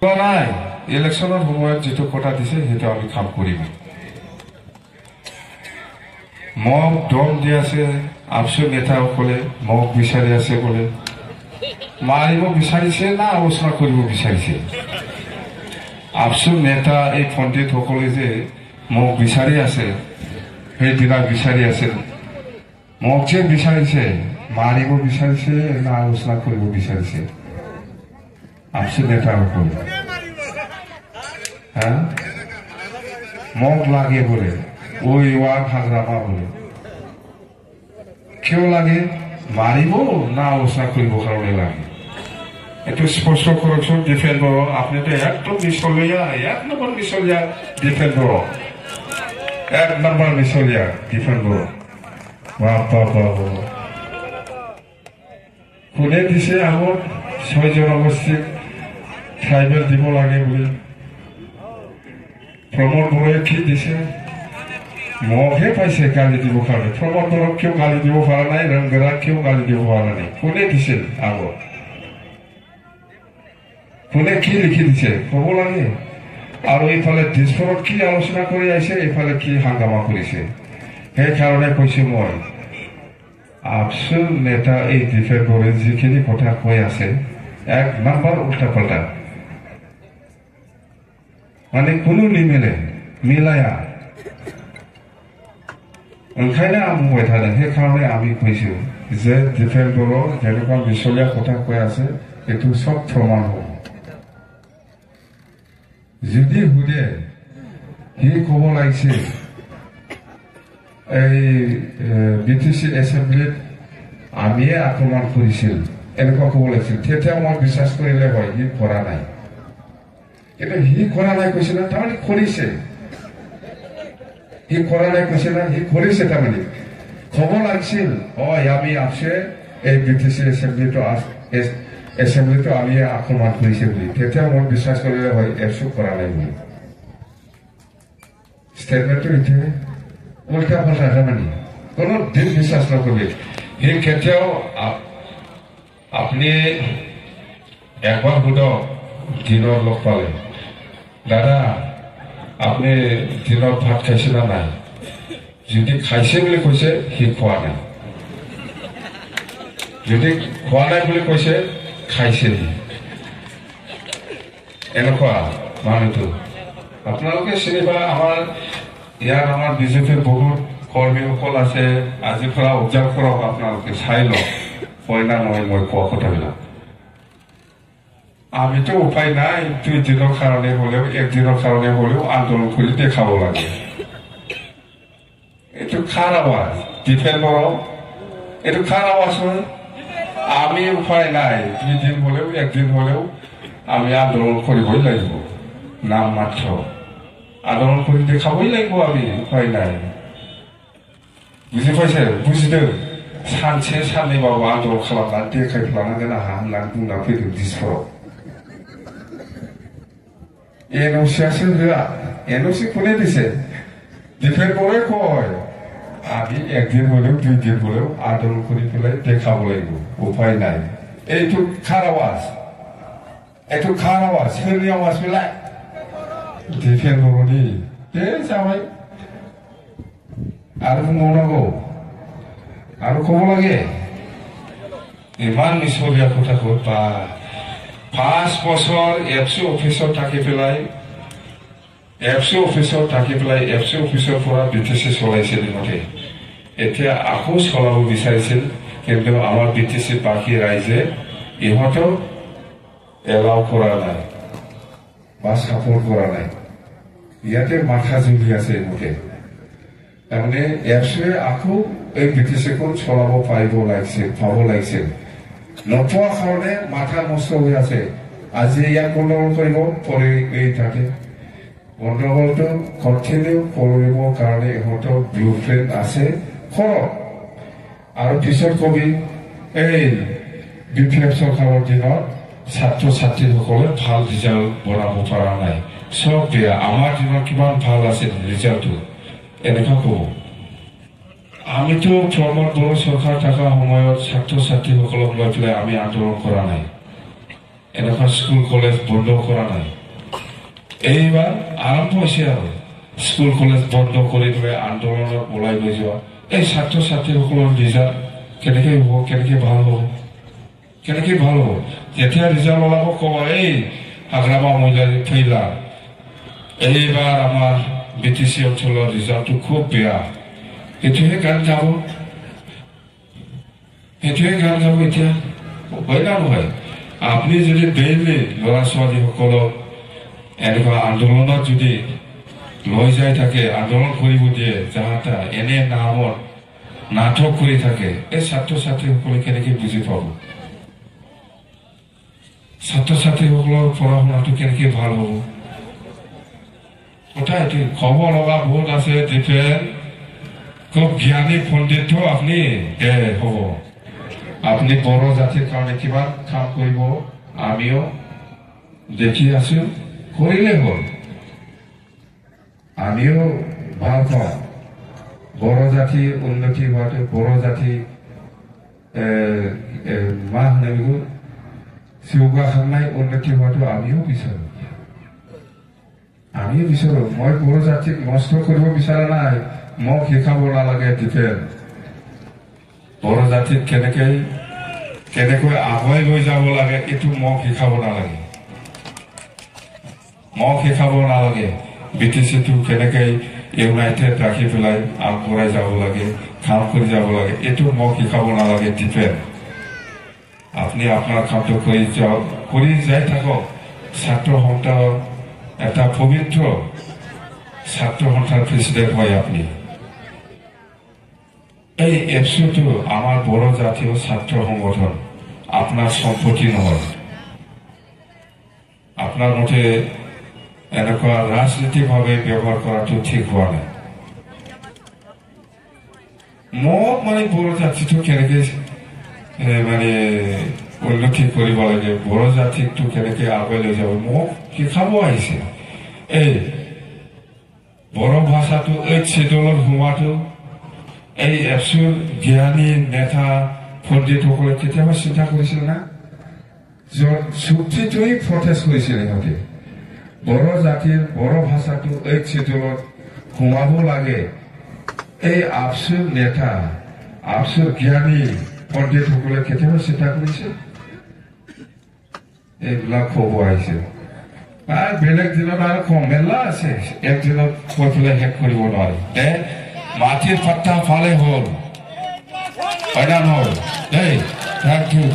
নাই ইলেকশ্যনৰ সময়ত যেটো কথা দিছে সেইটো আমি কাম কৰিম মোক দম দি আছে আপসু নেতাসকলে মোক বিচাৰি আছে বলে মাৰিব বিচাৰিছে না আলোচনা কৰিব বিচাৰিছে আপসু নেতা এই পণ্ডিতসকলে যে মোক বিচাৰি আছে সেইদিনা বিচাৰি আছে মোক যে বিচাৰিছে মাৰিব বিচাৰিছে না আলোচনা কৰিব বিচাৰিছে আপসু নেতাসকলে মোক লাগে বলে ওই ওয়ার হাজরামা বলে কেউ লাগে মারিব না আলোচনা করব কারণে লাগে একটু স্পষ্ট করছেন ডিফেন্ড করো আপনি তো একদম মিশলিয়া 1 নম্বর মিশলিয়া ডিফেন্ড করো 1 নম্বর মিশলিয়া ডিফেন্ড করো বাবা বাবা কোনে দিছে আমার 6 জন অবশ্যই ট্রাইবেল দিব লাগে বলে প্রমোদ বড়ে কি দিছে মহে পাইছে গালি দিব পারে প্রমোদ বড় কেউ গালি দিব পারে নাই রঙ্গরা কেউ গালি দিব পারে নাই কোনে দিছে আগত কোনে কি লিখি দিছে কব লাগে আর এইফালে ডিসফরত কি আলোচনা করে আইছে এইফালে কি হাঙ্গামা করেছে সেই কারণে কৈছো মই আপসু নেতা এই ডিফেন্ডরে যিখিনি কথা কৈ আছে 1 নম্বর উল্টা পাল্টা মানে কোনো নিমিলে মিলায়া ওখানে আমি বই থাকেন সেই কারণে আমি কৈছো যে ডিফেন্ডর যেনেকুৱা মিছলীয়া কথা কৈ আছে এইটো সব প্রমাণ হব যদি হুদে সি কব লাগিছে এই বিটিসি এসেম্বলিত আমিয়ে আক্রমণ করেছিল এনেকুৱা কব লাগিছিল তেতিয়া মই বিশ্বাস কৰিলে হয় সি কৰা নাই কিন্তু সি কৰা নাই কৈছে না তাৰমানে কৰিছে সি কৰা নাই কৈছে না সি কৰিছে তাৰমানে কব লাগিছিল আমি আপসে এই বিটিসি এসেম্বলিটো আমি আক্ৰমণ কৰেছে বুলি তেতিয়া মই বিশ্বাস কৰিলে হয় এফসু কৰা নাই বুলি স্টেটমেন্টটো এতিয়া উল্টা পাল্টা তাৰমানে কোনো দিন বিশ্বাস নকৰিবে সি কেতিয়াও আপনি একবাৰ হুদক দিনৰ লগ পালে দাদা আপনি দিনত ভাত খাইছে না নাই যদি খাইছে বুলি কৈছে সি খোৱা নাই যদি খোৱা নাই বুলি কৈছে খাইছে এনেকুৱা মানুহটো আপোনালোকে চিনি পালে আমাৰ বিজেপিৰ বহুত কৰ্মীসকল আছে আজিৰ পৰা অবজাৰ্ভ কৰক আপোনালোকে চাই লওক হয় না নহয় মই কোৱা কথাবিলাক আমি তো উপায় নাই 2 দিনের কারণে হলেও 1 দিনের কারণে হলেও আন্দোলন করে দেখাবো লাগে একটু খারাপ আওয়াজ ডিফেন্ড করো একটু খারাপ আওয়াজ হয় আমি উপায় নাই 2 দিন হলেও 1 দিন হলেও আমি আন্দোলন করবই লাগব নাম মাত্র আন্দোলন করে দেখাবই লাগব আমি উপায় নাই বুঝে পাইছে বুঝতে সানसे साननैबाबो आन्दोलन खालामनानै देखायफ्लानांगोन आंहा होननानै बुंना फैदों दिसफोराव एनओसियासो होआ एनओसि कोने दिसे डिफेंड करे कय আমি 1 দিন হলেও 2 দিন হলেও আন্দোলন করে ফেলাই দেখাবো লাগব উপায় নাই এইটু খারাপ আওয়াজ সোরনি আওয়াজ ফেলাই ডিফেন্ড করনি যাবাই আর বুंबावनांगौ আর কব লাগে ইমান মিছলীয়া কথা কৈ 5 বছর এফসি অফিসত থাকি পেলাই এফসি অফিসৰ পৰা বিটিসি চলাইছিল মতে এতিয়া আকৌ চলাব বিচাৰিছিল কিন্তু আমাৰ বিটিসি বাকি ৰাইজে ইহঁতক এলাও কৰা নাই বা সাপোৰ্ট কৰা নাই ইয়াতে মাথা জ্বলি আছে মতে তাৰমানে এফসি আকৌ এই বিটিসিখন চলাব পাৰিব লাগিছিল পাব লাগিছিল নপোৱা কাৰণে মাথা নষ্ট হৈ আছে আজি ইয়াক গণ্ডগোল কৰিব পৰি এই থাকে গণ্ডগোলটো কণ্টিনিউ কৰিবৰ কাৰণে ইহঁতৰ ব্লুপ্ৰিণ্ট আছে কৰক আৰু পিছত কবি এই বিপ্লৱ চৰকাৰৰ দিনত ছাত্ৰ ছাত্ৰীসকলে ভাল ৰিজাল্ট বনাব পৰা নাই সব বেয়া আমাৰ দিনত কিমান ভাল আছিল ৰিজাল্টটো এনেকুৱা ক'ব আমি তো প্ৰমোদ বড় সৰকাৰ থাকা সময়ত ছাত্ৰ ছাত্ৰীসকলক লৈ পেলাই আমি আন্দোলন কৰা নাই এনেকুৱা স্কুল কলেজ বন্ধ কৰা নাই এইবাৰ আৰম্ভ হৈছে আৰু স্কুল কলেজ বন্ধ কৰি পেলাই আন্দোলনত ওলাই গৈ যোৱা এই ছাত্ৰ ছাত্ৰীসকলৰ ৰিজাল্ট কেনেকৈ হ'ব কেনেকৈ ভাল হ'ব যেতিয়া ৰিজাল্ট ওলাব ক'ব এই হাগ্ৰামা মহিলা ফেইলা এইবাৰ আমাৰ BTC অঞ্চলৰ ৰিজাল্টটো খুব বেয়া এইটোহে গান গাব এতিয়া হয় না নহয় আপনি যদি ডেইলি ল'ৰা ছোৱালীসকলক এনেকুৱা আন্দোলনত যদি লৈ যাই থাকে আন্দোলন কৰিব দিয়ে যাহাতা এনে নামত নাটক কৰি থাকে এই ছাত্ৰ ছাত্ৰীসকলে কেনেকৈ বুজি পাব ছাত্ৰ ছাত্ৰীসকলৰ পঢ়া শুনাটো কেনেকৈ ভাল হ'ব কথা এইটো খবৰ লগা বহুত আছে ডিফেন্স খুব জ্ঞানী পণ্ডিত আপনি হ'ব আপনি বড় জাতিৰ কাৰণে কিমান কাম কৰিব আমিও দেখি আছো কৰিলে হ'ল আমিও ভাল পাওঁ বড় জাতি উন্নতি হোৱাটো বড় জাতি মা নেবিগো জৌগাখাংনাই উন্নতি হোৱাটো আমিও বিচাৰো মই বড় জাতিক নষ্ট কৰিব বিচৰা নাই মোক শিকাব নালাগে ডিফেন্স বড় জাতিক কেনেকৈ আগুৱাই লৈ যাব লাগে এইটো মোক শিকাব নালাগে BTCটো কেনেকৈ ইউনাইটেড ৰাখি পেলাই আগবঢ়াই যাব লাগে কাম কৰি যাব লাগে এইটো মোক শিকাব নালাগে ডিফেন্স আপনি আপনাৰ কামটো কৰি যাই থাকক ছাত্ৰ সন্থাৰ এটা পবিত্ৰ ছাত্ৰ সন্থাৰ প্ৰেসিডেন্ট হয় আপনি এই এপসুটো আমাৰ বড় জাতীয় ছাত্ৰ সংগঠন আপনাৰ সম্পত্তি নহয় আপনাৰ মতে এনেকুৱা ৰাজনীতিভাৱে ব্যৱহাৰ কৰাটো ঠিক হোৱা নাই মোক মানে বড় জাতিটো কেনেকৈ মানে উন্নতি কৰিব লাগে বড় জাতিটো কেনেকৈ আগুৱাই লৈ যাব মোক শিকাব আহিছে এই বড় ভাষাটো 8 শিডিউলত সোমোৱাটো এই এপসুৰ জ্ঞানী নেতা পণ্ডিতসকলে কেতিয়াবা চিন্তা কৰিছিল না চুক্তিটোৱেই প্ৰটেষ্ট কৰিছিল সিহঁতে বড় জাতিৰ বড় ভাষাটো 8 শিডিউলত সোমাব লাগে এই আপসুৰ নেতা আপসুৰ জ্ঞানী পণ্ডিতসকলে কেতিয়াবা চিন্তা কৰিছিল এইবিলাক খবৰ আহিছে আৰ বেলেগ দিনত আৰ কম মেলা আছে একদিনত কৈ পেলাই শেষ কৰিব নোৱাৰি মাটিৰ পাত্তা ফালে হ'ল হয় না নহয় থ্যাংক ইউ